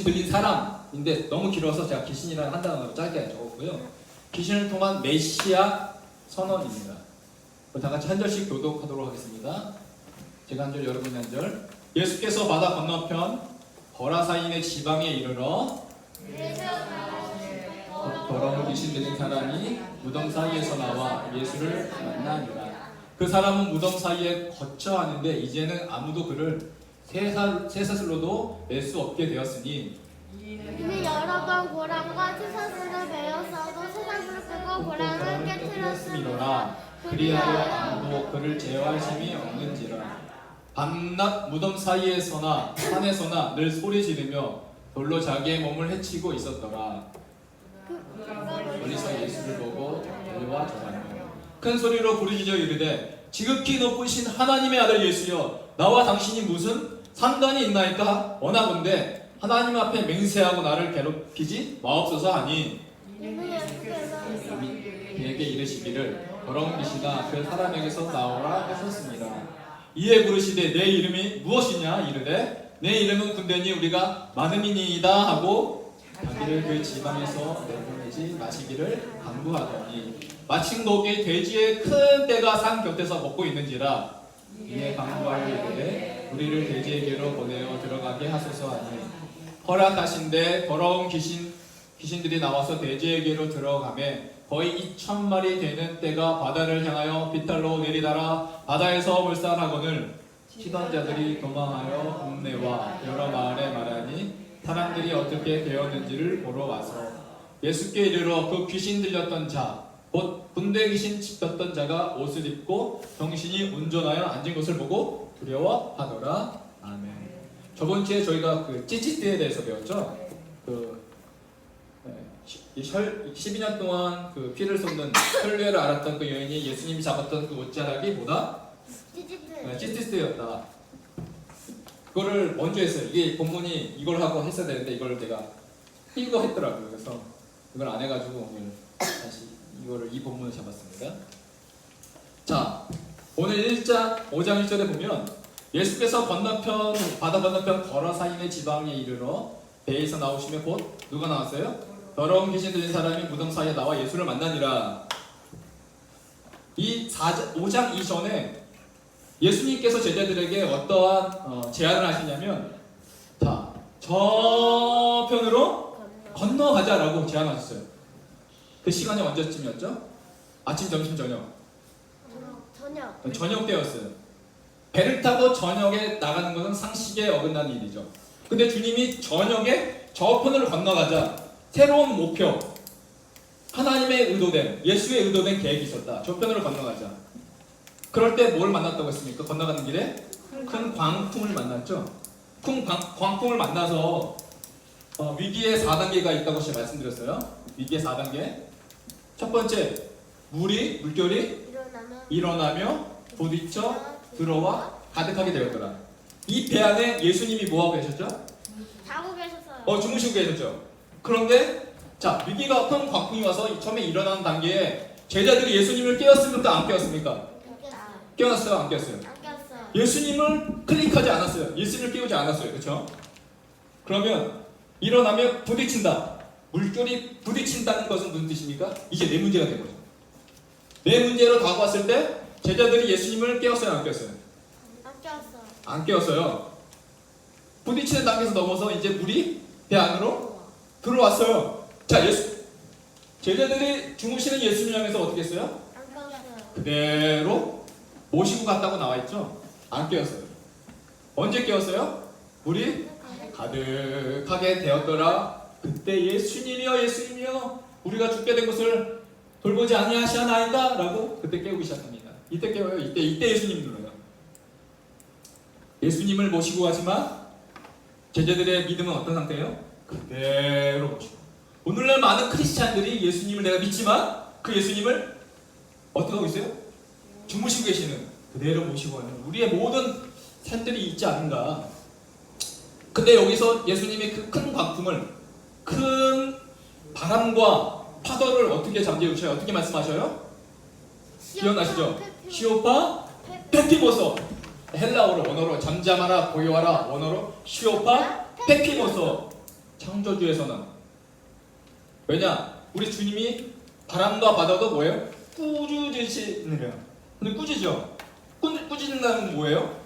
들린 사람인데 너무 길어서 제가 귀신이라는 한 단어로 짧게 적었고요. 귀신을 통한 메시아 선언입니다. 다 같이 한 절씩 교독하도록 하겠습니다. 제가 한 절, 여러분이 한 절. 예수께서 바다 건너편 거라사인의 지방에 이르러 더러운 귀신 들린 사람이 무덤 사이에서 나와 예수를 만나니라. 그 사람은 무덤 사이에 거처하는데 이제는 아무도 그를 쇠사슬로도 낼 수 없게 되었으니 이미 여러 번 고랑과 치사슬을 베었어도 쇠사슬을 끄고 고랑을 깨뜨렸음이로라. 그리하여 아무도 그를 제어할 힘이 없는지라. 밤낮 무덤 사이에서나 산에서나 늘 소리 지르며 돌로 자기의 몸을 해치고 있었더라. 멀리서 예수를 보고 달려와 저가며 큰 소리로 부르짖어 이르되 지극히 높으신 하나님의 아들 예수여, 나와 당신이 무슨 상관이 있나이까? 원하건대 하나님 앞에 맹세하고 나를 괴롭히지 마옵소서 하니 그에게 이르시기를 더러운 귀신아 그 사람에게서 나오라 하셨습니다. 이에 부르시되 내 이름이 무엇이냐 이르되 내 이름은 군대니 우리가 많음이니이다 하고 자기를 그 지방에서 내보내지 마시기를 간구하더니 마침 거기 돼지의 큰 떼가 산 곁에서 먹고 있는지라. 이에 간구하여 이르되 우리를 돼지에게로 보내어 들어가게 하소서 하니 허락하신데 더러운 귀신들이 나와서 돼지에게로 들어가매 거의 2,000마리 되는 떼가 바다를 향하여 비탈로 내리다라 바다에서 물살하거늘 치던 자들이 도망하여 동네와 여러 마을에 말하니 사람들이 어떻게 되었는지를 보러 와서 예수께 이르러 그 귀신 들렸던 자 곧 군대 귀신 짚었던 자가 옷을 입고 정신이 온전하여 앉은 것을 보고 두려워하더라. 아멘. 저번 주에 저희가 그 찌찌띠에 대해서 배웠죠. 12년 동안 그 피를 쏟는 혈류를 앓았던 그 여인이 예수님이 잡았던 그 옷자락이 뭐다? 찌찌띠였다. 그거를 먼저 했어요. 이게 본문이 이걸 하고 했어야 되는데 이걸 내가 이거 했더라고요. 그래서 이걸 안 해가지고 오늘 다시 이 본문을 잡았습니다. 자, 오늘 5장 1절에 보면 예수께서 바다 건너편 거라사인의 지방에 이르러 배에서 나오시며 곧 누가 나왔어요? 더러운 귀신 들린 사람이 무덤 사이에 나와 예수를 만나니라. 이 5장 이전에 예수님께서 제자들에게 어떠한 제안을 하시냐면 자, 저편으로 건너가자라고 제안하셨어요. 그 시간이 언제쯤이었죠? 아침, 점심, 저녁. 저녁 때였어요. 배를 타고 저녁에 나가는 것은 상식에 어긋나는 일이죠. 근데 주님이 저녁에 저편으로 건너가자. 새로운 목표, 하나님의 의도된, 예수의 의도된 계획이 있었다. 저편으로 건너가자. 그럴 때 뭘 만났다고 했습니까? 건너가는 길에 큰 광풍을 만났죠. 큰 광풍을 만나서 위기의 4단계가 있다고 제가 말씀드렸어요. 위기의 4단계. 첫 번째, 물결이 일어나며 부딪혀 들어와 가득하게 되었더라. 이 배 안에 예수님이 뭐하고 계셨죠? 자고 계셨어요. 주무시고 계셨죠. 그런데 자, 위기가 큰 광풍이 와서 처음에 일어나는 단계에 제자들이 예수님을 깨웠습니까? 안 깨웠습니까? 깨웠어요? 안 깨웠어요? 안 깼어요. 예수님을 클릭하지 않았어요. 예수님을 깨우지 않았어요. 그렇죠? 그러면 일어나며 부딪힌다. 물결이 부딪힌다는 것은 무슨 뜻입니까? 이제 내 문제가 된 거죠. 내 문제로 다가왔을 때 제자들이 예수님을 깨웠어요? 안 깨웠어요? 안 깼어요. 안 깨웠어요. 부딪히는 단계에서 넘어서 이제 물이 배 안으로 들어왔어요. 자, 제자들이 주무시는 예수님 향해서 어떻게 했어요? 안 깼어요. 그대로 모시고 갔다고 나와 있죠? 안 깨웠어요. 언제 깨웠어요? 물이 가득하게 되었더라. 그때 예수님이여 우리가 죽게 된 것을 돌보지 아니하시나이까? 라고 그때 깨우기 시작합니다. 이때 깨워요. 이때 예수님 눌러요. 예수님을 모시고 가지만 제자들의 믿음은 어떤 상태예요? 그대로 모시고. 오늘날 많은 크리스찬들이 예수님을 내가 믿지만 그 예수님을 어떻게 하고 있어요? 주무시고 계시는, 그대로 모시고 가는 우리의 모든 삶들이 있지 않은가. 근데 여기서 예수님이 그 큰 광풍을, 큰 바람과 파도를 어떻게 잠재우셔요? 어떻게 말씀하셔요? 기억나시죠? 시오파 페피모소. 헬라어로, 원어로 잠잠하라 고요하라, 원어로 시오파 페피모소. 창조주에서는. 왜냐? 우리 주님이 바람과 바다도 뭐예요? 꾸짖으시느냐. 근데 꾸짖죠? 꾸짖는다는 건 뭐예요?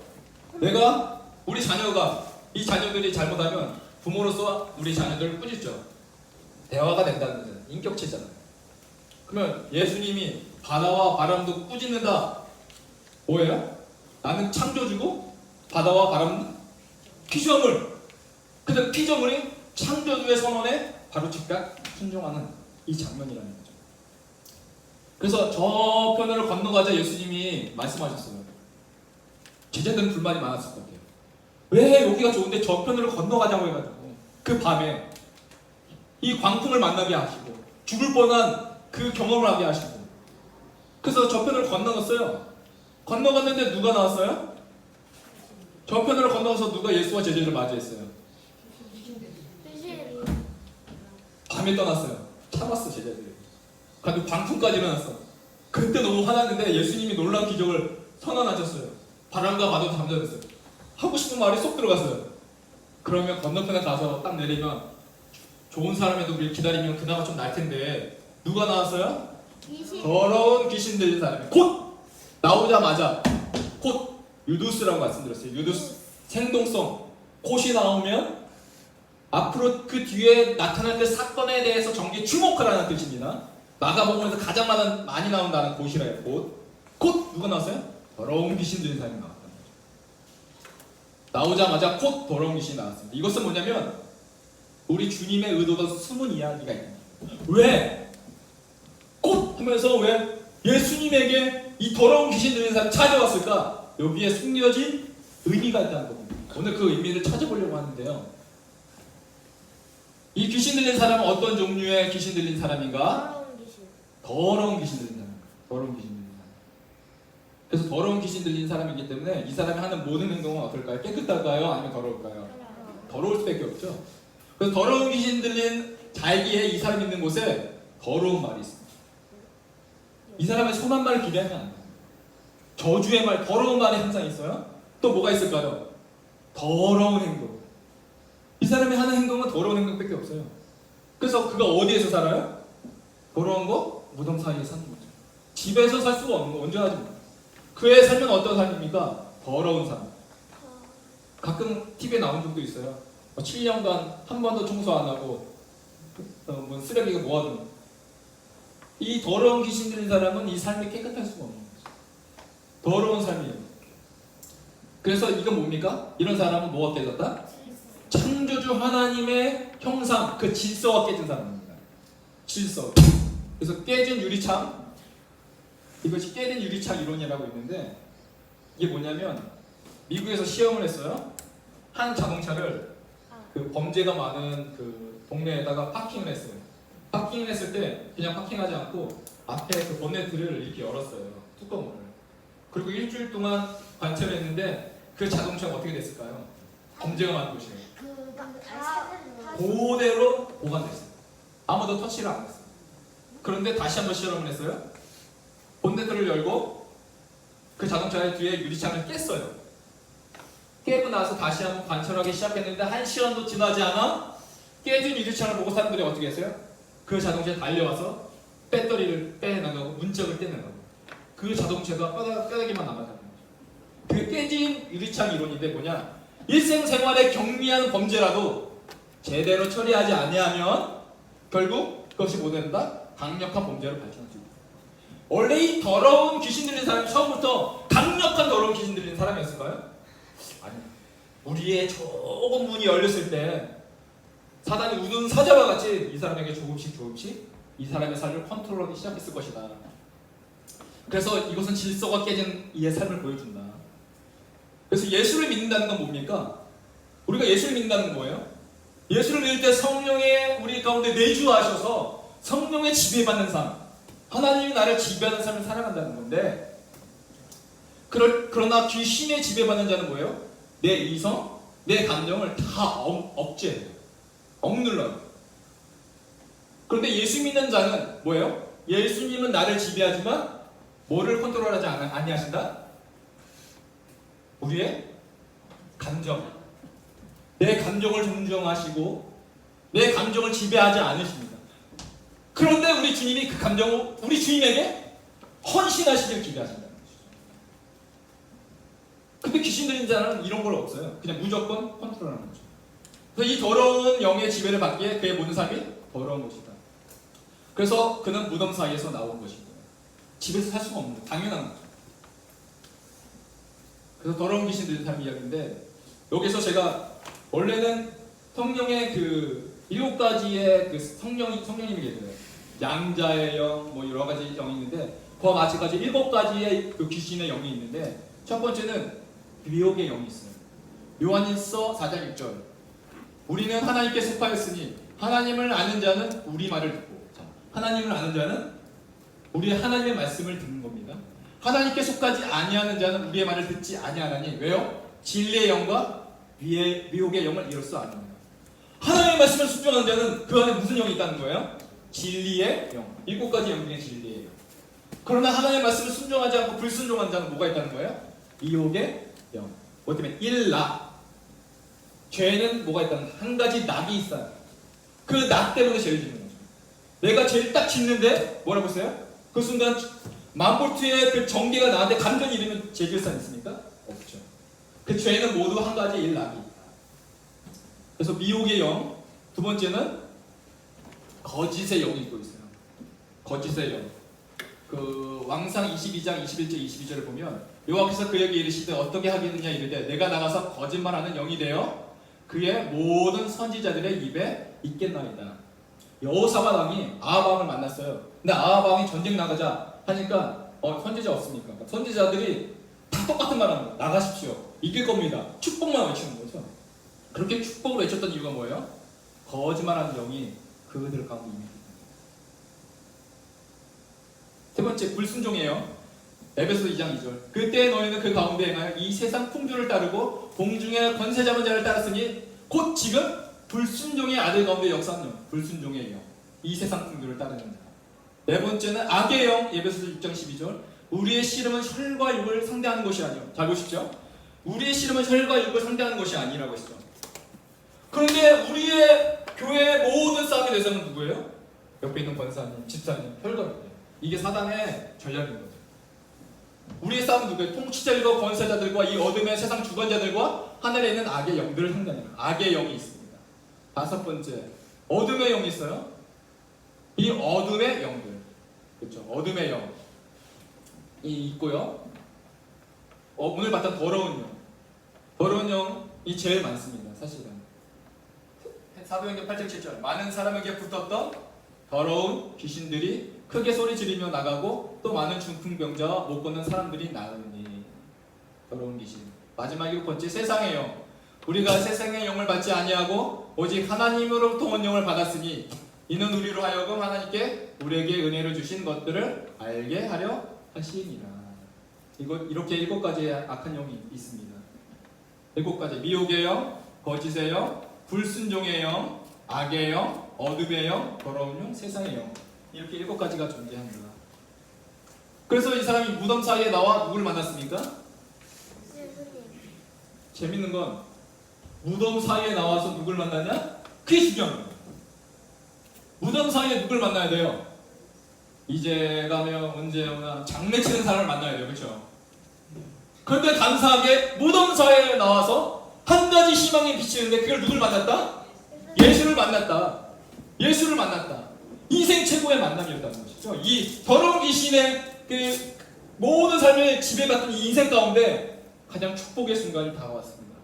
내가 우리 자녀가 이 자녀들이 잘못하면 부모로서 우리 자녀들을 꾸짖죠. 대화가 된다는 거죠. 인격체잖아요. 그러면 예수님이 바다와 바람도 꾸짖는다. 뭐예요? 나는 창조주고 바다와 바람은 피조물. 근데 피조물이 창조주의 선언에 바로 즉각 순종하는 이 장면이라는 거죠. 그래서 저 편을 건너가자 예수님이 말씀하셨어요. 제자들은 불만이 많았을 것 같아요. 왜 여기가 좋은데 저 편으로 건너가자고 해가지고 그 밤에 이 광풍을 만나게 하시고 죽을 뻔한 그 경험을 하게 하시고 그래서 저 편을 건너갔어요. 건너갔는데 누가 나왔어요? 저 편을 건너가서 누가 예수와 제자들을 맞이했어요? 귀신이. 밤에 떠났어요. 참았어 제자들이. 그리고 광풍까지 일어났어. 그때 너무 화났는데 예수님이 놀라운 기적을 선언하셨어요. 바람과 바다도 잠잠했어요. 하고 싶은 말이 쏙 들어갔어요. 그러면 건너편에 가서 딱 내리면 좋은 사람에도 우리 기다리면 그나마 좀 날 텐데 누가 나왔어요? 귀신. 더러운 귀신 들린 사람이 곧 나오자마자 곧 유두스라고 말씀드렸어요. 유두스 생동성. 곧이 나오면 앞으로 그 뒤에 나타날 그 사건에 대해서 정기에 주목하라는 뜻입니다. 마가복음에서 가장 많이 나온다는 곧이래요. 곧 누가 나왔어요? 더러운 귀신 들린 사람이 나왔다는 거죠. 나오자마자 곧 더러운 귀신이 나왔습니다. 이것은 뭐냐면 우리 주님의 의도가 숨은 이야기가 있는 거예요. 왜? 곧 하면서 왜 예수님에게 이 더러운 귀신 들린 사람이 찾아왔을까? 여기에 숨겨진 의미가 있다는 겁니다. 오늘 그 의미를 찾아보려고 하는데요. 이 귀신 들린 사람은 어떤 종류의 귀신 들린 사람인가? 더러운 귀신. 더러운 귀신 들린 사람. 더러운 귀신 들린 사람. 그래서 더러운 귀신 들린 사람이기 때문에 이 사람이 하는 모든 행동은 어떨까요? 깨끗할까요? 아니면 더러울까요? 더러울 수밖에 없죠. 그래서 더러운 귀신 들린 자기에 이 사람이 있는 곳에 더러운 말이 있습니다. 이 사람의 선한 말을 기대하면 안 돼요. 저주의 말, 더러운 말이 항상 있어요. 또 뭐가 있을까요? 더러운 행동. 이 사람이 하는 행동은 더러운 행동밖에 없어요. 그래서 그가 어디에서 살아요? 더러운 거? 무덤 사이에 사는 거죠. 집에서 살 수가 없는 거 온전하지 못해요. 그의 삶은 어떤 삶입니까? 더러운 삶. 가끔 TV에 나온 적도 있어요. 7년간 한 번도 청소 안 하고 뭐 쓰레기가 모아둔. 이 더러운 귀신 들린 사람은 이 삶이 깨끗할 수가 없는 거죠. 더러운 삶이에요. 그래서 이건 뭡니까? 이런 사람은 뭐가 깨졌다? 창조주 하나님의 형상, 그 질서가 깨진 사람입니다. 질서. 그래서 깨진 유리창, 이것이 깨진 유리창 이론이라고 있는데 이게 뭐냐면 미국에서 시험을 했어요. 한 자동차를 그 범죄가 많은 그 동네에다가 파킹을 했어요. 파킹을 했을 때 그냥 파킹하지 않고 앞에 그 본네트를 이렇게 열었어요. 뚜껑을. 그리고 일주일 동안 관찰을 했는데 그 자동차가 어떻게 됐을까요? 범죄가 많은 곳이에요. 그대로 보관됐어요. 아무도 터치를 안 했어요. 그런데 다시 한번 실험을 했어요. 본네트를 열고 그 자동차의 뒤에 유리창을 깼어요. 깨고 나서 다시 한번 관찰하기 시작했는데 1시간도 지나지 않아 깨진 유리창을 보고 사람들이 어떻게 했어요? 그 자동차에 달려와서 배터리를 빼나가고 문짝을 떼나가고 그 자동차가 뼈다귀만 남았다는 거죠. 그 깨진 유리창 이론인데 뭐냐? 일생생활에 경미한 범죄라도 제대로 처리하지 아니하면 결국 그것이 뭐 된다? 강력한 범죄로 발전할 수 있다. 원래 이 더러운 귀신 들린 사람이 처음부터 강력한 더러운 귀신 들린 사람이었을까요? 아니, 우리의 조금 문이 열렸을 때 사단이 우는 사자와 같이 이 사람에게 조금씩 이 사람의 삶을 컨트롤하기 시작했을 것이다. 그래서 이것은 질서가 깨진 이의 삶을 보여준다. 그래서 예수를 믿는다는 건 뭡니까? 우리가 예수를 믿는다는 건 뭐예요? 예수를 믿을 때 성령의 우리 가운데 내주하셔서 성령의 지배받는 삶, 하나님이 나를 지배하는 삶을 살아간다는 건데, 그러나 귀신의 지배받는 자는 뭐예요? 내 이성, 내 감정을 다 억제해요. 억눌러요. 그런데 예수 믿는 자는 뭐예요? 예수님은 나를 지배하지만 뭐를 컨트롤하지 아니하신다? 우리의 감정. 내 감정을 존중하시고 내 감정을 지배하지 않으십니다. 그런데 우리 주님이 그 감정을 우리 주님에게 헌신하시길 기대하신다는 것이죠. 근데 귀신 들린 자는 이런 걸 없어요. 그냥 무조건 컨트롤하는 거죠. 그래서 이 더러운 영의 지배를 받기에 그의 모든 삶이 더러운 것이다. 그래서 그는 무덤 사이에서 나온 것이고 집에서 살 수가 없는 거예요. 당연한 거죠. 그래서 더러운 귀신 들린 삶 이야기인데 여기서 제가 원래는 성령의 그 7가지의 그 성령님이 계세요. 양자의 영, 뭐 여러 가지 영이 있는데 그와 마찬가지 7가지의 그 귀신의 영이 있는데 첫 번째는 미혹의 영이 있어요. 요한일서 4장 6절. 우리는 하나님께 속하였으니 하나님을 아는 자는 우리 말을 듣고, 자, 하나님을 아는 자는 우리의 하나님의 말씀을 듣는 겁니다. 하나님께 속하지 아니하는 자는 우리의 말을 듣지 아니하나니 왜요? 진리의 영과 미혹의 영을 이룰 수 아닙니다. 하나님의 말씀을 순종하는 자는 그 안에 무슨 영이 있다는 거예요? 진리의 영. 7가지 영 중에 진리의 영. 그러나 하나님의 말씀을 순종하지 않고 불순종하는 자는 뭐가 있다는 거예요? 미혹의 영. 뭐 때문에? 일낙. 죄는 뭐가 있다는 거예요? 한 가지 낙이 있어요. 그 낙 때문에 죄를 짓는 거죠. 내가 죄를 딱 짓는데 뭐라고 했어요? 그 순간 만볼트의 그 전개가 나한테 감전이 일으면 죄 지을 사람 있습니까? 없죠. 그 죄는 모두 한 가지 일낙이 있다. 그래서 미혹의 영. 두 번째는 거짓의 영이 있고 있어요. 거짓의 영. 그 왕상 22장 21절 22절을 보면 여호와께서 그에게 이르시되 어떻게 하겠느냐 이르되 내가 나가서 거짓말하는 영이 되어 그의 모든 선지자들의 입에 있겠나이다. 여호사밧 왕이 아합 왕을 만났어요. 근데 아합 왕이 전쟁 나가자 하니까 선지자 없습니까? 선지자들이 다 똑같은 말 하는 거예요. 나가십시오. 이길 겁니다. 축복만 외치는 거죠. 그렇게 축복을 외쳤던 이유가 뭐예요? 거짓말하는 영이 그들 가운데 임했기 때문에. 세 번째, 불순종이에요. 에베소서 2장 2절. 그때 너희는 그 가운데 행하여 이 세상 풍조를 따르고 공중의 권세 잡은 자를 따랐으니 곧 지금 불순종의 아들 가운데 역사하는 영. 불순종의 영. 이 세상 풍조를 따르는 자. 네 번째는 악의 영. 에베소서 6장 12절. 우리의 씨름은 혈과 육을 상대하는 것이 아니요. 잘 보십시오. 우리의 씨름은 혈과 육을 상대하는 것이 아니라고 했죠. 그런데 우리의 교회의 모든 싸움의 대상은 누구예요? 옆에 있는 권사님, 집사님, 혈과 육이에요. 이게 사단의 전략인 거죠. 우리의 싸움은 누구예요? 통치자들과 권세자들과 이 어둠의 세상 주관자들과 하늘에 있는 악의 영들을 상대하는 거예요. 악의 영이 있습니다. 다섯 번째, 어둠의 영이 있어요. 이 어둠의 영들, 그렇죠? 어둠의 영이 있고요. 오늘 봤던 더러운 영, 더러운 영이 제일 많습니다. 사실은 사도행전 8장 7절. 많은 사람에게 붙었던 더러운 귀신들이 크게 소리 지르며 나가고 또 많은 중풍병자와 못 걷는 사람들이 나으니. 더러운 귀신. 마지막 7번째, 세상의 영. 우리가 세상의 영을 받지 아니하고 오직 하나님으로부터 온 영을 받았으니 이는 우리로 하여금 하나님께 우리에게 은혜를 주신 것들을 알게 하려 하시니라. 이렇게 7가지의 악한 영이 있습니다. 7가지. 미혹의 영, 거짓의 영, 불순종의 영, 악의 영, 어둠의 영, 더러운 영, 세상의 영. 이렇게 7가지가 존재합니다. 그래서 이 사람이 무덤 사이에 나와 누굴 만났습니까? 재밌는 건 무덤 사이에 나와서 누굴 만나냐? 그게 중요한 거예요. 무덤 사이에 누굴 만나야 돼요? 이제 가면 언제 오나 장례치는 사람을 만나야 돼요. 그렇죠? 그런데 감사하게 무덤 사이에 나와서 한 가지 희망이 비치는데 그걸 누굴 만났다? 예수를 만났다. 예수를 만났다. 인생 최고의 만남이었다는 것이죠. 이 더러운 귀신의 그 모든 삶을 지배받던 이 인생 가운데 가장 축복의 순간이 다가왔습니다.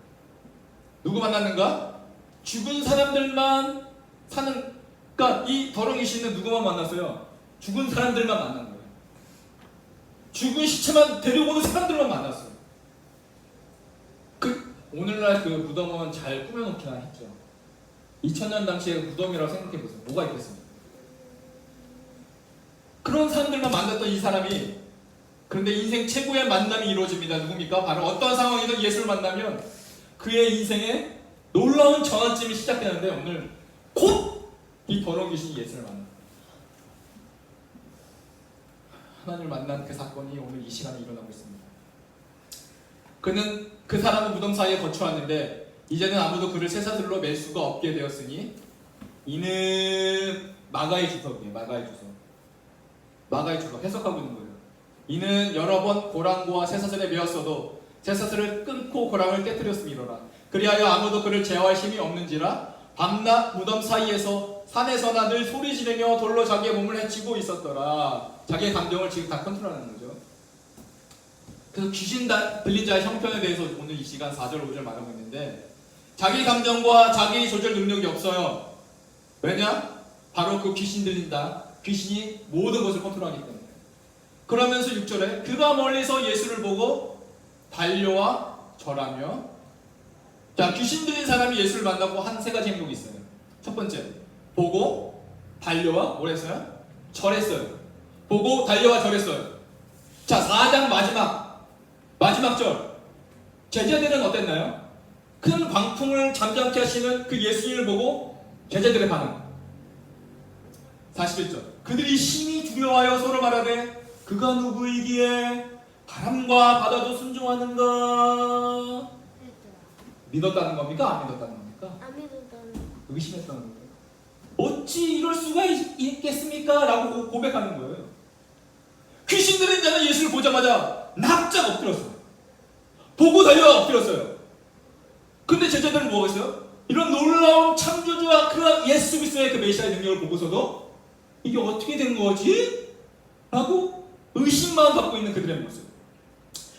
누구 만났는가? 죽은 사람들만 사는, 그러니까 이 더러운 귀신은 누구만 만났어요? 죽은 사람들만 만난 거예요. 죽은 시체만 데려오는 사람들만 만났어요. 오늘날 그 무덤은 잘 꾸며놓기나 했죠. 2000년 당시에 무덤이라고 생각해보세요. 뭐가 있겠습니까? 그런 사람들만 만났던 이 사람이, 그런데 인생 최고의 만남이 이루어집니다. 누굽니까? 바로 어떤 상황이든 예수를 만나면 그의 인생에 놀라운 전환점이 시작되는데 오늘 곧 이 더러운 귀신이 예수를 만납니다. 하나님을 만난 그 사건이 오늘 이 시간에 일어나고 있습니다. 그 사람은 무덤 사이에 거처하는데 이제는 아무도 그를 쇠사슬로 맬 수가 없게 되었으니 이는 마가의 주석이에요. 마가의 주석 해석하고 있는 거예요. 이는 여러 번 고랑과 쇠사슬에 매었어도 쇠사슬을 끊고 고랑을 깨뜨렸음이로라. 그리하여 아무도 그를 제어할 힘이 없는지라. 밤낮 무덤 사이에서 산에서나 늘 소리 지르며 돌로 자기의 몸을 해치고 있었더라. 자기의 감정을 지금 다 컨트롤하는 거죠. 그래서 귀신 들린 자의 형편에 대해서 오늘 이 시간 4절 5절 말하고 있는데, 자기 감정과 자기 조절 능력이 없어요. 왜냐? 바로 그 귀신 들린다. 귀신이 모든 것을 컨트롤하기 때문에. 그러면서 6절에 그가 멀리서 예수를 보고 달려와 절하며. 자, 귀신 들린 사람이 예수를 만나고 한 세 가지 행동이 있어요. 첫 번째, 보고 달려와 뭘 했어요? 절했어요. 보고 달려와 절했어요. 자, 4장 마지막 절. 제자들은 어땠나요? 큰 광풍을 잠잠케 하시는 그 예수님을 보고 제자들의 반응. 41절. 그들이 심히 두려워하여 서로 말하되 그가 누구이기에 바람과 바다도 순종하는가? 믿었다는 겁니까? 안 믿었다는 겁니까? 안 믿었다는. 의심했다는 거예요. 어찌 이럴 수가 있겠습니까? 라고 고백하는 거예요. 귀신 들린 자는 예수를 보자마자 납작 엎드렸어요. 보고 달려와 엎드렸어요. 근데 제자들은 뭐가 있어요? 이런 놀라운 창조주와 그 예수 그리스도의 그 메시아의 능력을 보고서도 이게 어떻게 된 거지? 라고 의심만 갖고 있는 그들의 모습.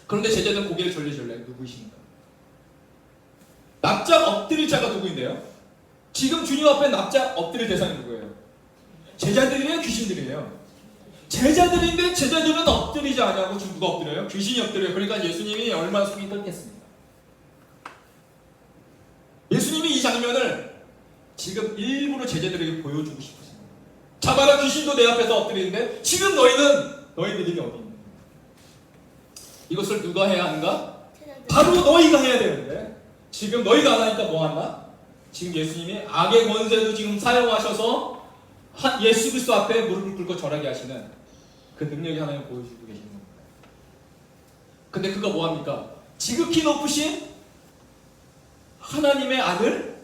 그런데 제자들은 고개를 절레절레. 누구이십니까? 납작 엎드릴 자가 누구인데요? 지금 주님 앞에 납작 엎드릴 대상이 누구예요? 제자들이에요? 귀신들이에요? 제자들인데 제자들은 엎드리지 않냐고. 지금 누가 엎드려요? 귀신이 엎드려요. 그러니까 예수님이 얼마나 속이 끓겠습니까? 예수님이 이 장면을 지금 일부러 제자들에게 보여주고 싶으십니다. 자봐라, 귀신도 내 앞에서 엎드리는데 지금 너희들이 어디 있는? 이것을 누가 해야 하는가? 바로 너희가 해야 되는데 지금 너희가 안 하니까 뭐 한다? 지금 예수님이 악의 권세도 지금 사용하셔서 예수 그리스도 앞에 무릎을 꿇고 절하게 하시는 그 능력이 하나님 보여주고 계시는 겁니다. 근데 그거 뭐합니까? 지극히 높으신 하나님의 아들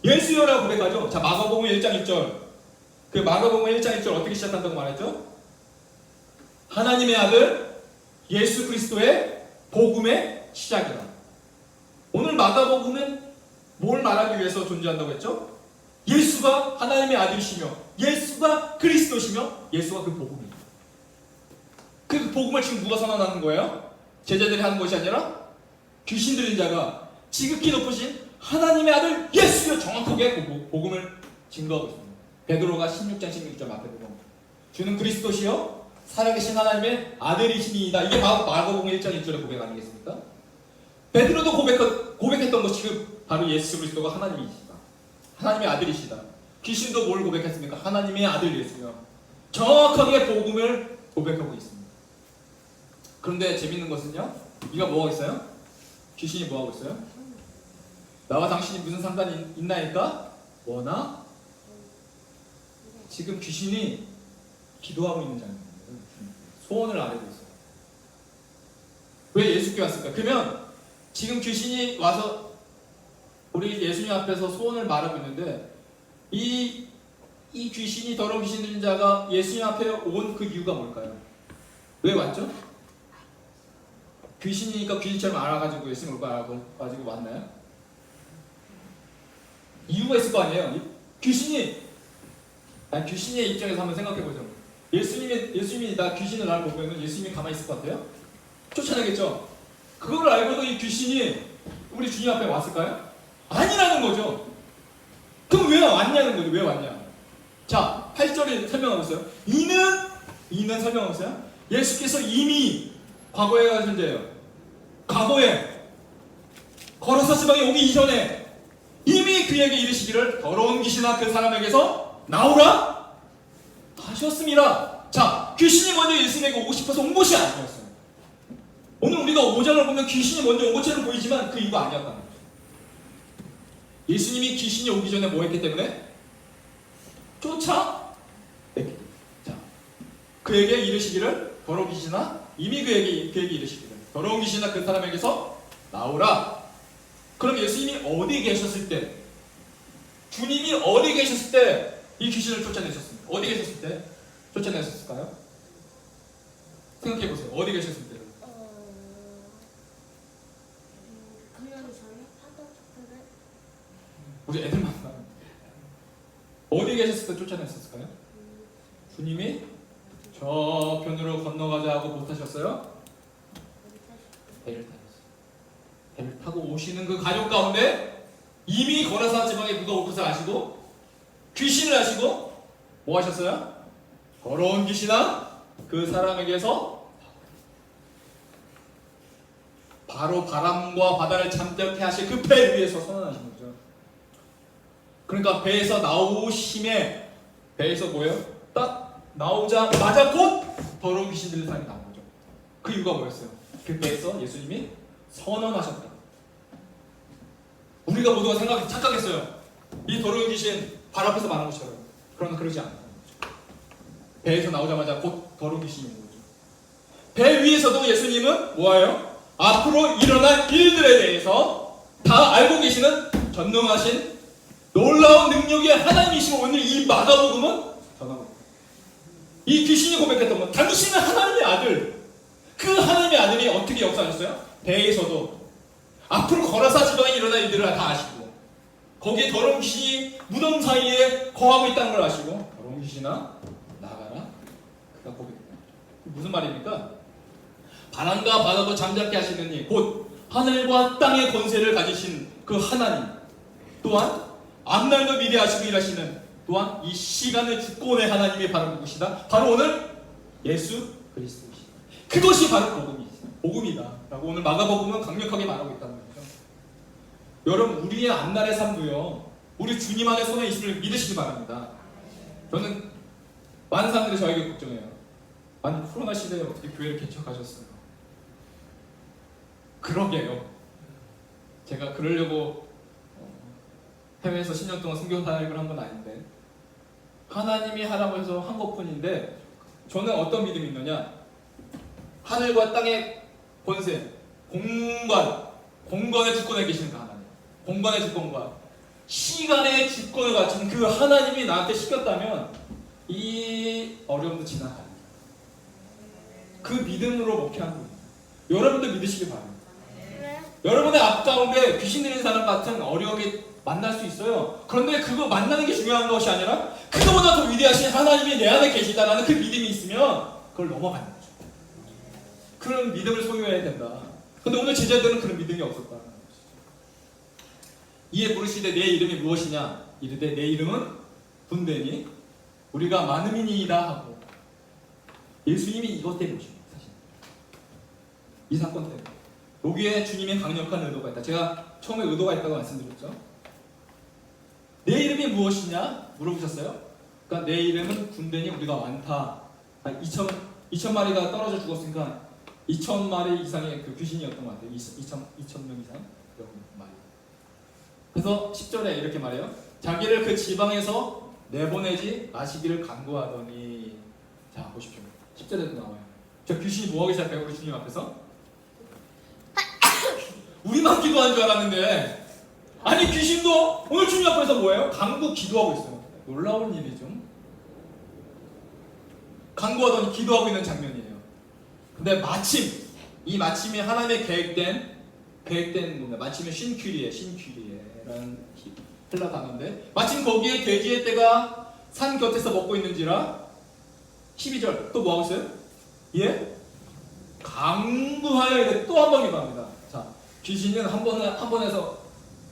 예수여라고 고백하죠. 자, 마가복음 1장 1절. 그 마가복음 1장 1절 어떻게 시작한다고 말했죠? 하나님의 아들 예수 그리스도의 복음의 시작이다. 오늘 마가복음은 뭘 말하기 위해서 존재한다고 했죠? 예수가 하나님의 아들이시며 예수가 그리스도시며 예수가 그 복음입니다. 그 복음을 지금 누가 선언하는 거예요? 제자들이 하는 것이 아니라 귀신 들린 자가 지극히 높으신 하나님의 아들 예수여 정확하게 그 복음을 증거하고 있습니다. 베드로가 16장 16절 마태복음 주는 그리스도시여 살아계신 하나님의 아들이시니이다. 이게 바로 마가복음 1장 1절의 고백 아니겠습니까? 베드로도 고백했던 것이 바로 예수 그리스도가 하나님이시다. 하나님의 아들이시다. 귀신도 뭘 고백했습니까? 하나님의 아들 예수여. 정확하게 복음을 고백하고 있습니다. 그런데 재밌는 것은요, 이가 뭐하고 있어요? 귀신이 뭐하고 있어요? 나와 당신이 무슨 상관이 있나이까? 뭐나? 지금 귀신이 기도하고 있는 장면이에요. 소원을 아뢰고 있어요. 왜 예수께 왔을까? 그러면 지금 귀신이 와서 우리 예수님 앞에서 소원을 말하고 있는데 이 귀신이 더러운 귀신 들린 자가 예수님 앞에 온 그 이유가 뭘까요? 왜 왔죠? 귀신이니까 귀신처럼 알아가지고 예수님 올 거 알아가지고 왔나요? 이유가 있을 거 아니에요? 귀신의 입장에서 한번 생각해보죠. 예수님이 나 귀신을 날 보면 예수님이 가만히 있을 것 같아요? 쫓아내겠죠? 그걸 알고도 이 귀신이 우리 주님 앞에 왔을까요? 아니라는 거죠. 그럼 왜 왔냐는 거죠. 왜 왔냐? 자, 8절에 설명하고 있어요. 이는 설명하고 있어요. 예수께서 이미 과거에 가신대요. 과거에 걸어서 지방에 오기 이전에 이미 그에게 이르시기를 더러운 귀신아 그 사람에게서 나오라 하셨습니다. 자, 귀신이 먼저 예수님에게 오고 싶어서 온 것이 아니었어요. 오늘 우리가 5장을 보면 귀신이 먼저 온 것처럼 보이지만 그 이유가 아니었다는 거죠. 예수님이 귀신이 오기 전에 뭐 했기 때문에? 쫓아냈기 때문에. 자, 그에게 이르시기를 더러운 귀신아 이미 그에게 이르시기를 더러운 귀신아 그 사람에게서 나오라. 그럼 예수님이 어디 계셨을 때 주님이 어디 계셨을 때 이 귀신을 쫓아내셨습니다. 어디 계셨을 때 쫓아내셨을까요? 생각해 보세요. 어디 계셨을 때? 금요일 전에 하던 작품을 우리 애들만 어디 계셨을 때 쫓아냈었을까요? 주님이 저 편으로 건너가자 하고 못 하셨어요? 배를 타셨어요. 배를 타고 오시는 그 가족 가운데 이미 거라사 지방에 누가 올 것을 아시고 귀신을 아시고 뭐 하셨어요? 더러운 귀신아 그 사람에게서 바로 바람과 바다를 잠잠케 하실 그 배 위에서 선언하신 거죠. 그러니까 배에서 나오심에 배에서 뭐예요? 딱 나오자마자 곧 더러운 귀신들의 사람이 나온 거죠. 그 이유가 뭐였어요? 그 배에서 예수님이 선언하셨다. 우리가 모두가 착각했어요. 이 더러운 귀신 발 앞에서 말한 것처럼. 그러나 그러지 않아요. 배에서 나오자마자 곧 더러운 귀신이 있는 거죠. 배 위에서도 예수님은 뭐예요? 앞으로 일어날 일들에 대해서 다 알고 계시는 전능하신 놀라운 능력의 하나님이시고 오늘 이 마가복음은 전하고 이 귀신이 고백했던 건 당신은 하나님의 아들. 그 하나님의 아들이 어떻게 역사하셨어요? 배에서도 앞으로 거라사 지방에 일어날 일들을 다 아시고 거기에 더러운 귀신이 무덤 사이에 거하고 있다는 걸 아시고 더러운 귀신아 나가라. 그가 고백했다. 무슨 말입니까? 바람과 바다도 잠잠케 하시는 이 곧 하늘과 땅의 권세를 가지신 그 하나님 또한 앞날도 미래하시고 일하시는 또한 이 시간을 주권의 하나님이 바로 누구시다? 바로 오늘 예수 그리스도이시다. 그것이 바로 복음이다 라고 오늘 마가복음은 강력하게 말하고 있다는 거죠. 여러분 우리의 앞날의 삶도요 우리 주님 안의 손에 있음을 믿으시기 바랍니다. 저는 많은 사람들이 저에게 걱정해요. 아니 코로나 시대에 어떻게 교회를 개척하셨어요? 그러게요. 제가 그러려고 해외에서 10년 동안 선교 사역을 한 건 아닌데 하나님이 하라고 해서 한 것뿐인데 저는 어떤 믿음이 있느냐 하늘과 땅의 권세 공간의 주권에 계시는 그 하나님 공간의 주권과 시간의 주권을 갖춘 그 하나님이 나한테 시켰다면 이 어려움도 지나갑니다. 그 믿음으로 목회하는 겁니다. 여러분도 믿으시기 바랍니다. 여러분의 앞 가운데 귀신 들린 사람 같은 어려움이 만날 수 있어요. 그런데 그거 만나는 게 중요한 것이 아니라 그거보다 더 위대하신 하나님이 내 안에 계시다라는 그 믿음이 있으면 그걸 넘어가는 거죠. 그런 믿음을 소유해야 된다. 근데 오늘 제자들은 그런 믿음이 없었다는 거죠. 이에 물으시되 내 이름이 무엇이냐? 이르되 내 이름은 분대니 우리가 많음이니이다 하고 예수님이 이것 때문에 오신 거예요. 사실 이 사건 때문에 여기에 주님의 강력한 의도가 있다. 제가 처음에 의도가 있다고 말씀드렸죠. 내 이름이 무엇이냐? 물어보셨어요? 그러니까 내 이름은 군대니 우리가 많다. 2천 마리가 떨어져 죽었으니까 2천 마리 이상의 그 귀신이었던 것 같아요. 2천 명 이상 마리. 그래서 10절에 이렇게 말해요. 자기를 그 지방에서 내보내지 마시기를 간구하더니 자 보십시오. 10절에도 나와요. 저 귀신이 뭐하기 시작해요? 우리 주님 앞에서? 우리만 기도한 줄 알았는데 아니 귀신도 오늘 주님 앞에서 뭐예요? 간구 기도하고 있어요. 놀라운 일이죠. 간구하더니 기도하고 있는 장면이에요. 근데 마침 이 마침이 하나님의 계획된 뭔가 마침이 신큐리에라는 헬라 단어인데 마침 거기에 돼지의 떼가 산 곁에서 먹고 있는지라 12절 또 뭐 하고 있어요? 예? 강구하여 또 한 번 기도합니다. 자 귀신은 한 번에서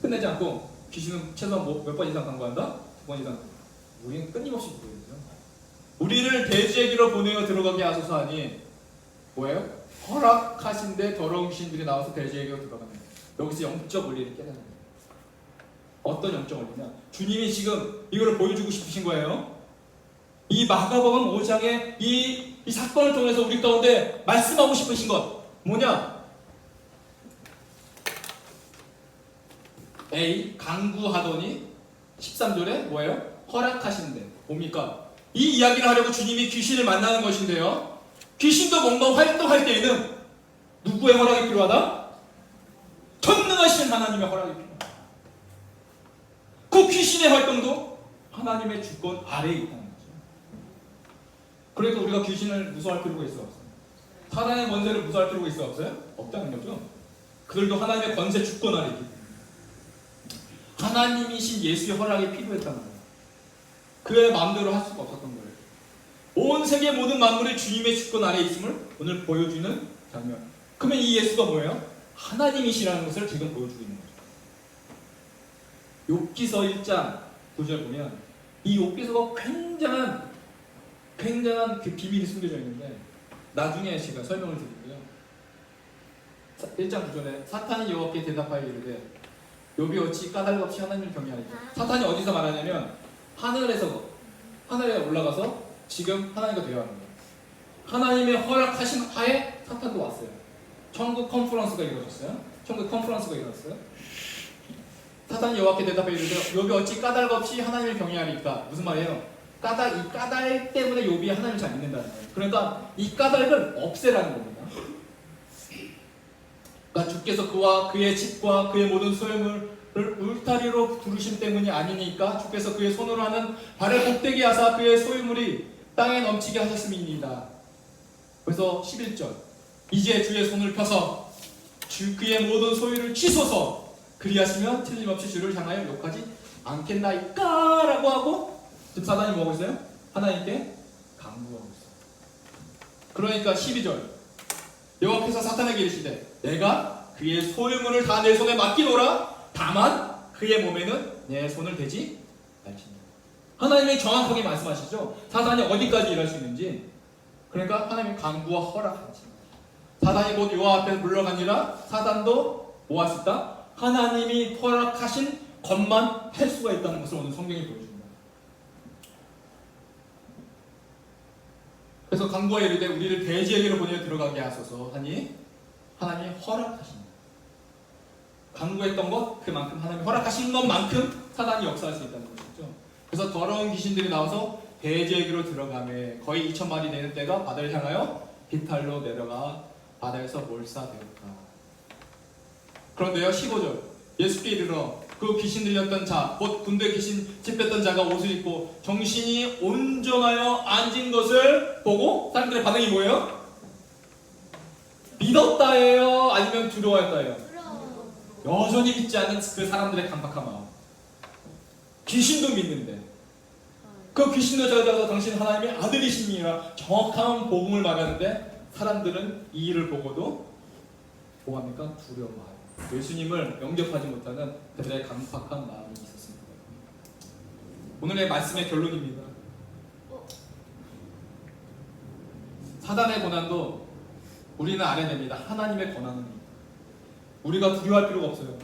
끝내지 않고 귀신은 최소한 몇 번 이상 강구한다? 2번 이상. 우리는 끊임없이 기도해야죠. 우리를 돼지에게로 보내어 들어가게 하소서 하니 뭐예요? 허락하신데 더러운 귀신들이 나와서 돼지에게로 들어가는 여기서 영적 원리를 깨닫는 거예요. 어떤 영적 원리냐? 주님이 지금 이거를 보여주고 싶으신 거예요. 이 마가복음 5장의 이 사건을 통해서 우리 가운데 말씀하고 싶으신 것 뭐냐? A. 강구하더니 13절에 뭐예요? 허락하신대. 뭡니까? 이 이야기를 하려고 주님이 귀신을 만나는 것인데요. 귀신도 뭔가 활동할 때에는 누구의 허락이 필요하다? 전능하신 하나님의 허락이 필요하다. 그 그 귀신의 활동도 하나님의 주권 아래에 있다는 거죠. 그러니까 우리가 귀신을 무서워할 필요가 있어 없어요? 사단의 권세를 무서워할 필요가 있어 없어요? 없다는 거죠. 그들도 하나님의 권세 주권 아래에 있기 때문에 하나님이신 예수의 허락이 필요했단 말이에요. 그의 마음대로 할 수가 없었던 거예요. 온 세계 모든 만물이 주님의 주권 아래에 있음을 오늘 보여주는 장면. 그러면 이 예수가 뭐예요? 하나님이시라는 것을 지금 보여주고 있는 거죠. 욥기서 1장 9절 보면 이 욥기서가 굉장한 그 비밀이 숨겨져 있는데 나중에 제가 설명을 드리고요. 1장 9절에 사탄이 여호와께 대답하여 이르되 욥이 어찌 까닭 없이 하나님을 경외하리까. 사탄이 어디서 말하냐면 하늘에 올라가서 지금 하나님과 대화하는 거예요. 하나님의 허락하신 하에 사탄도 왔어요. 천국 컨퍼런스가 이루어졌어요. 사탄이 여호와께 대답해 이르되 욥이 어찌 까닭 없이 하나님을 경외하리까. 무슨 말이에요? 이 까닭 때문에 욥이 하나님을 잘 믿는다는 거예요. 그러니까 이 까닭을 없애라는 겁니다. 그러니까 주께서 그와 그의 집과 그의 모든 소유물을 울타리로 두르신 때문이 아니니까 주께서 그의 손으로 하는 발을 복되게 하사 그의 소유물이 땅에 넘치게 하셨음이니이다. 그래서 11절 이제 주의 손을 펴서 그의 모든 소유를 취소서 그리하시면 틀림없이 주를 향하여 욕하지 않겠나이까 라고 하고 지금 사단이 뭐하고 있어요? 하나님께 강구하고 있어요. 그러니까 12절 여호와께서 사탄에게 이르시되 내가 그의 소유물을 다 내 손에 맡기노라 다만 그의 몸에는 내 손을 대지 말지니라. 하나님이 정확하게 말씀하시죠. 사단이 어디까지 일할 수 있는지. 그러니까 하나님이 강구와 허락하지. 사단이 곧 여호와 앞에 물러가니라. 사단도 뭐 할 수 있다? 하나님이 허락하신 것만 할 수가 있다는 것을 오늘 성경이 보여줍니다. 그래서 강구와 이르되 우리를 대지에게로 보내어 들어가게 하소서 하니 하나님이 허락하십니다. 강구했던 것 그만큼 하나님이 허락하신 것만큼 사단이 역사할 수 있다는 것이죠. 그래서 더러운 귀신들이 나와서 대지에게로 들어가매 거의 2,000마리 되는 때가 바다를 향하여 비탈로 내려가 바다에서 몰사되었다. 그런데요 15절 예수께 이르러 그 귀신 들렸던 자 곧 군대 귀신 집혔던 자가 옷을 입고 정신이 온전하여 앉은 것을 보고 사람들의 반응이 뭐예요? 믿었다예요? 아니면 두려워했다예요? 여전히 믿지 않는 그 사람들의 강박한 마음. 귀신도 믿는데 그 귀신도 찾아가서 당신 하나님의 아들이십니다 정확한 복음을 말하는데 사람들은 이 일을 보고도 뭐합니까? 두려워해요. 예수님을 영접하지 못하는 그들의 강박한 마음이 있었습니다. 오늘의 말씀의 결론입니다. 사단의 고난도 우리는 알아냅니다. 하나님의 권한은 우리가 두려워할 필요가 없어요.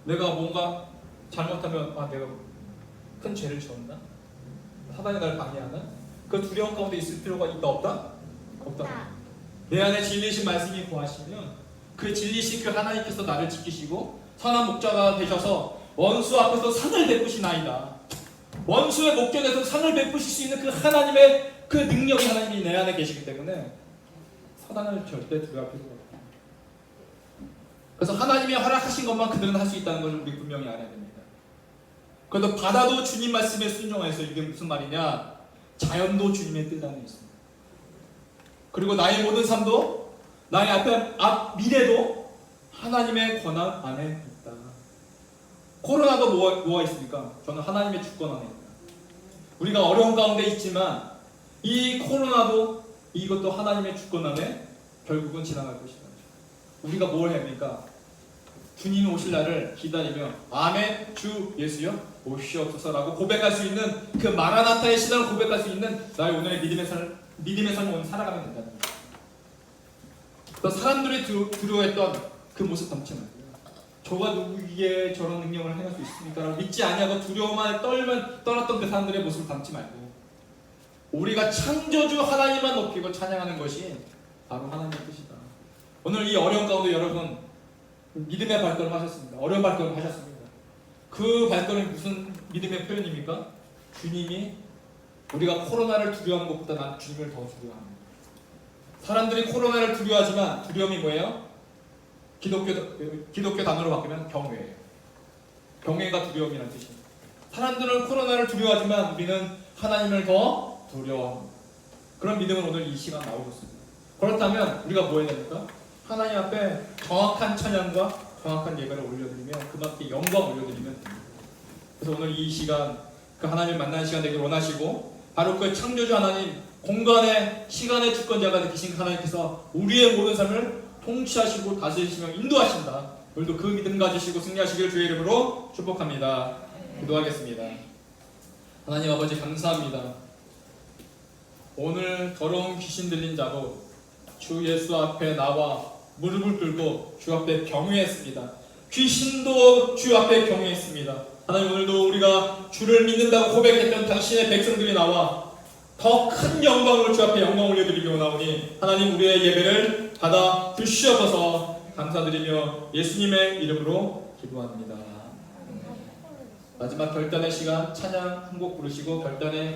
내가 뭔가 잘못하면 내가 큰 죄를 지었나? 사단이 나를 방해하나? 그 두려움 가운데 있을 필요가 있다 없다? 없다. 내 안에 진리신 말씀이 거하시면 그 진리신 그 하나님께서 나를 지키시고 선한 목자가 되셔서 원수 앞에서 상을 베푸시나이다. 원수의 목전에서 상을 베푸실 수 있는 그 하나님의 그 능력이 하나님이 내 안에 계시기 때문에 사단을 절대 두려워할 필요가 없다. 그래서 하나님이 허락하신 것만 그들은 할 수 있다는 걸 우리 분명히 알아야 됩니다. 그래도 바다도 주님 말씀에 순종해서 이게 무슨 말이냐? 자연도 주님의 뜻 안에 있습니다. 그리고 나의 모든 삶도 나의 앞 미래도 하나님의 권한 안에 있다. 코로나도 뭐가 있습니까? 저는 하나님의 주권 안에 있다. 우리가 어려운 가운데 있지만 이 코로나도 이것도 하나님의 주권 안에 결국은 지나갈 것이다. 우리가 뭘 합니까? 주님 오실 날을 기다리며 아멘 주 예수여 오시옵소서라고 고백할 수 있는 그 마라나타의 신앙을 고백할 수 있는 나의 오늘의 믿음의 삶을 오늘 살아가면 된다는 거예요. 사람들이 두려워했던 그 모습 담지 말고요. 저가 누구에게 저런 능력을 행할 수 있습니까? 믿지 아니하고 두려움만 떨었던 그 사람들의 모습을 담지 말고 우리가 창조주 하나님만 높이고 찬양하는 것이 바로 하나님의 뜻이다. 오늘 이 어려운 가운데 여러분 믿음의 발걸음 하셨습니다. 어려운 발걸음 하셨습니다. 그 발걸음이 무슨 믿음의 표현입니까? 주님이 우리가 코로나를 두려워하는 것보다 난 주님을 더 두려워합니다. 사람들이 코로나를 두려워하지만 두려움이 뭐예요? 기독교 단어로 바꾸면 경외예요. 경외가 두려움이라는 뜻입니다. 사람들은 코로나를 두려워하지만 우리는 하나님을 더 두려워합니다. 그런 믿음은 오늘 이 시간 나오셨습니다. 그렇다면 우리가 뭐 해야 됩니까? 하나님 앞에 정확한 찬양과 정확한 예배를 올려드리며 그밖에 영광 올려드리면 됩니다. 그래서 오늘 이 시간 그 하나님을 만나는 시간 되기를 원하시고 바로 그 창조주 하나님 공간의 시간의 주권자가 되신 하나님께서 우리의 모든 삶을 통치하시고 다스리시며 인도하신다. 오늘도 그 믿음 가지시고 승리하시기를 주의 이름으로 축복합니다. 기도하겠습니다. 하나님 아버지 감사합니다. 오늘 더러운 귀신 들린 자로 주 예수 앞에 나와 무릎을 꿇고 주 앞에 경외했습니다. 귀신도 주 앞에 경외했습니다. 하나님 오늘도 우리가 주를 믿는다고 고백했던 당신의 백성들이 나와 더 큰 영광으로 주 앞에 영광 올려드리기 원하오니 하나님 우리의 예배를 받아 주시옵소서. 감사드리며 예수님의 이름으로 기도합니다. 마지막 결단의 시간 찬양 한 곡 부르시고 결단의